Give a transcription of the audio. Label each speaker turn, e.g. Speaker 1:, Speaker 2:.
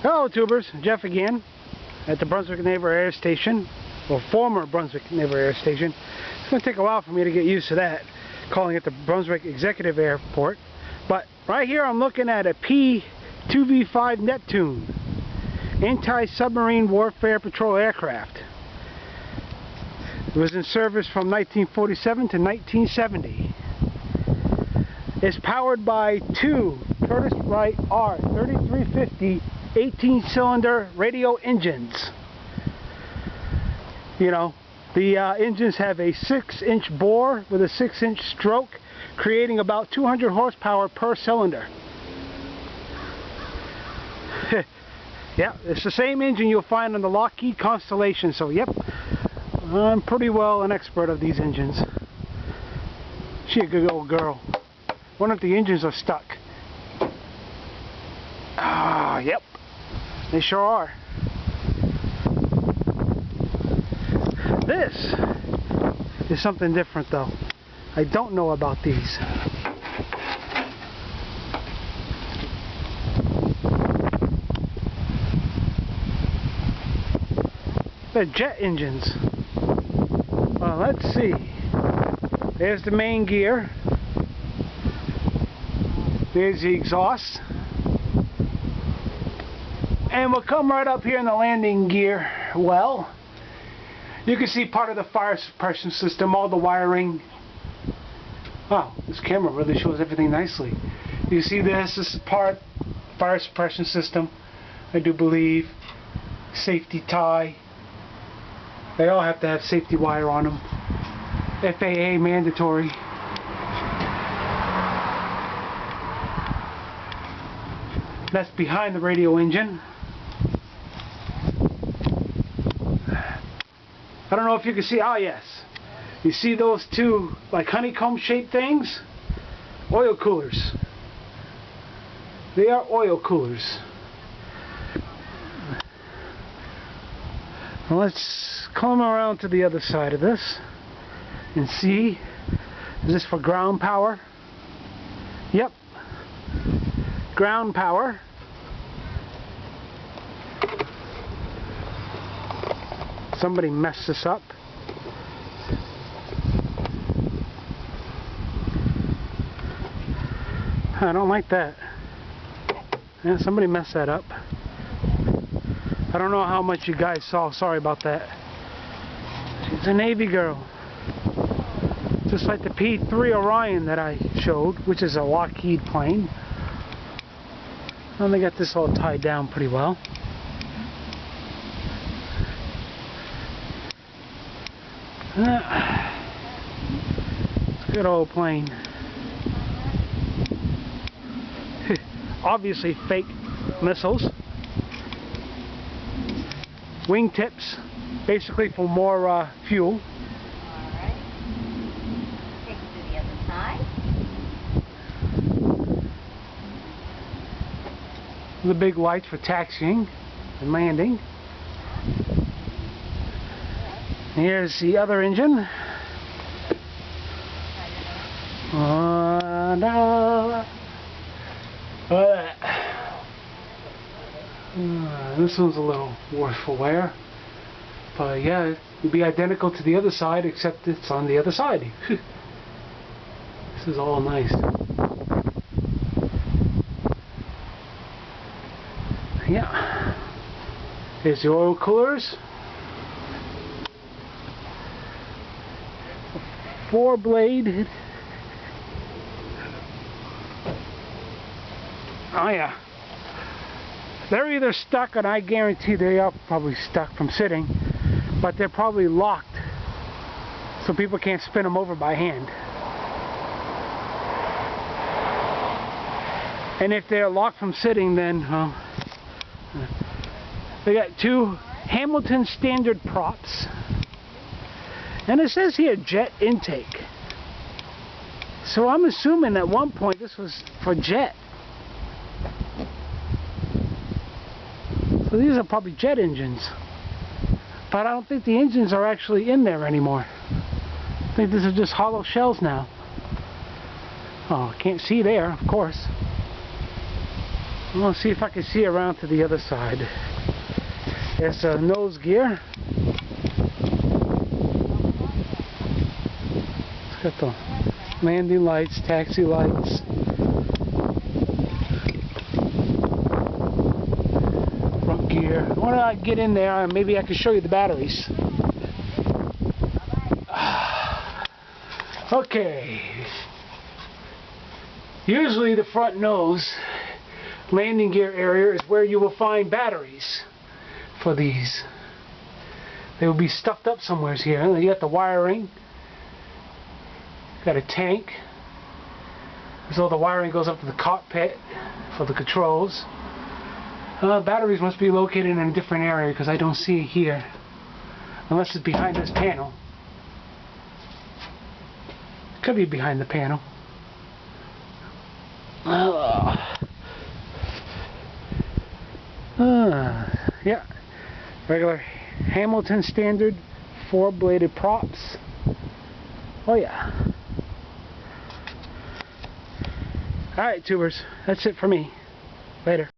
Speaker 1: Hello tubers, Jeff again at the Brunswick Naval Air Station, or former Brunswick Naval Air Station. It's going to take a while for me to get used to that, calling it the Brunswick Executive Airport. But right here I'm looking at a P2V5 Neptune Anti-Submarine Warfare Patrol Aircraft. It was in service from 1947 to 1970. It's powered by two Curtiss-Wright R3350 18-cylinder radial engines. You know, the engines have a 6-inch bore with a 6-inch stroke, creating about 200 horsepower per cylinder. Yeah, it's the same engine you'll find on the Lockheed Constellation, so yep, I'm pretty well an expert of these engines. She's a good old girl. Wonder if the engines are stuck. Ah, yep, they sure are. This is something different though. I don't know about these. They're jet engines. Well, let's see. There's the main gear. There's the exhaust. And we'll come right up here in the landing gear. Well, you can see part of the fire suppression system, all the wiring. Wow, this camera really shows everything nicely. You see this is part fire suppression system, I do believe. Safety tie. They all have to have safety wire on them. FAA mandatory. That's behind the radial engine. I don't know if you can see, ah yes. You see those two like honeycomb shaped things? Oil coolers. They are oil coolers. Well, let's come around to the other side of this and see. Is this for ground power? Yep. Ground power. Somebody messed this up. I don't like that. Yeah, somebody messed that up. I don't know how much you guys saw. Sorry about that. She's a Navy girl. Just like the P3 Orion that I showed, which is a Lockheed plane. And they got this all tied down pretty well. Good old plane. Obviously fake missiles. Wingtips, basically for more fuel.
Speaker 2: Alright. Take it to the other side.
Speaker 1: The big lights for taxiing and landing. Here's the other engine. This one's a little worse for wear. But yeah, it would be identical to the other side, except it's on the other side. This is all nice. Yeah. Here's the oil coolers. 4-blade. Oh yeah. They're either stuck, and I guarantee they are probably stuck from sitting, but they're probably locked so people can't spin them over by hand. And if they're locked from sitting, then they got two Hamilton standard props. And it says here jet intake. So I'm assuming at one point this was for jet. So these are probably jet engines. But I don't think the engines are actually in there anymore. I think these are just hollow shells now. Oh, can't see there, of course. I'll see if I can see around to the other side. It's a nose gear. It's got the landing lights, taxi lights. Front gear. When I get in there, maybe I can show you the batteries. Okay. Usually the front nose landing gear area is where you will find batteries for these. They will be stuffed up somewhere here. You got the wiring. Got a tank. So the wiring goes up to the cockpit for the controls. Batteries must be located in a different area because I don't see it here. Unless it's behind this panel. Could be behind the panel. Yeah. Regular Hamilton standard 4-bladed props. Oh yeah. Alright, tubers. That's it for me. Later.